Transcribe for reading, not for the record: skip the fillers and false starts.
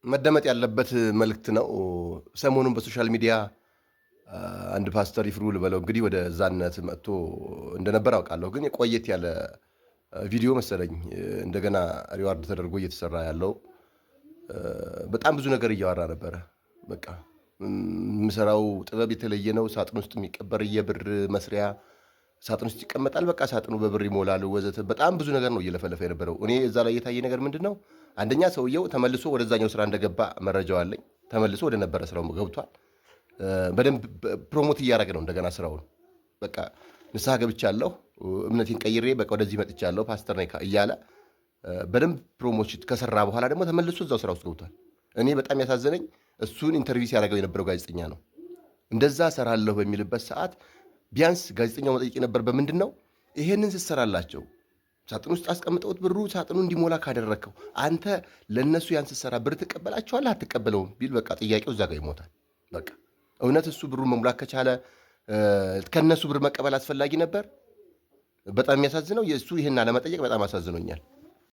መደመጥ ያለበት መልእክት ነው። ሰሞኑን በሶሻል ሚዲያ አንድ ፓስተር ይፍሩ ልበለው እንግዲህ ወደ ዛነት መጥቶ እንደነበር አውቃለሁ። ግን የቆየት ያለ ቪዲዮ መሰለኝ እንደገና ሪዋርድ ተደርጎ እየተሰራ ያለው በጣም ብዙ ነገር እያወራ ነበረ። በቃ የምሰራው ጥበብ የተለየ ነው። ሳጥን ውስጥ የሚቀበር የብር መስሪያ ሳጥን ውስጥ ይቀመጣል። በቃ ሳጥኑ በብር ይሞላል ወዘተ። በጣም ብዙ ነገር ነው እየለፈለፈ የነበረው። እኔ እዛ ላይ የታየ ነገር ምንድን ነው? አንደኛ ሰውየው ተመልሶ ወደዛኛው ስራ እንደገባ መረጃው አለኝ። ተመልሶ ወደ ነበረ ስራው ገብቷል። በደንብ ፕሮሞት እያደረገ ነው እንደገና ስራውን። በቃ ንስሐ ገብቻለሁ፣ እምነቴን ቀይሬ በቃ ወደዚህ መጥቻለሁ፣ ፓስተር ነኝ እያለ በደንብ ፕሮሞሽን ከሰራ በኋላ ደግሞ ተመልሶ እዛው ስራ ውስጥ ገብቷል። እኔ በጣም ያሳዘነኝ እሱን ኢንተርቪው ሲያደርገው የነበረው ጋዜጠኛ ነው። እንደዛ ሰራለሁ በሚልበት ሰዓት ቢያንስ ጋዜጠኛው መጠየቅ የነበር በምንድን ነው ይሄንን ስትሰራላቸው ሳጥን ውስጥ አስቀምጠውት ብሩ ሳጥኑ እንዲሞላ ካደረግከው አንተ ለእነሱ ያን ስትሰራ ብር ትቀበላቸዋለህ አትቀበለውም ቢል በቃ ጥያቄው እዛ ጋር ይሞታል። በቃ እውነት እሱ ብሩን መሙላት ከቻለ ከእነሱ ብር መቀበል አስፈላጊ ነበር። በጣም የሚያሳዝነው የእሱ ይህን አለመጠየቅ በጣም አሳዝኖኛል።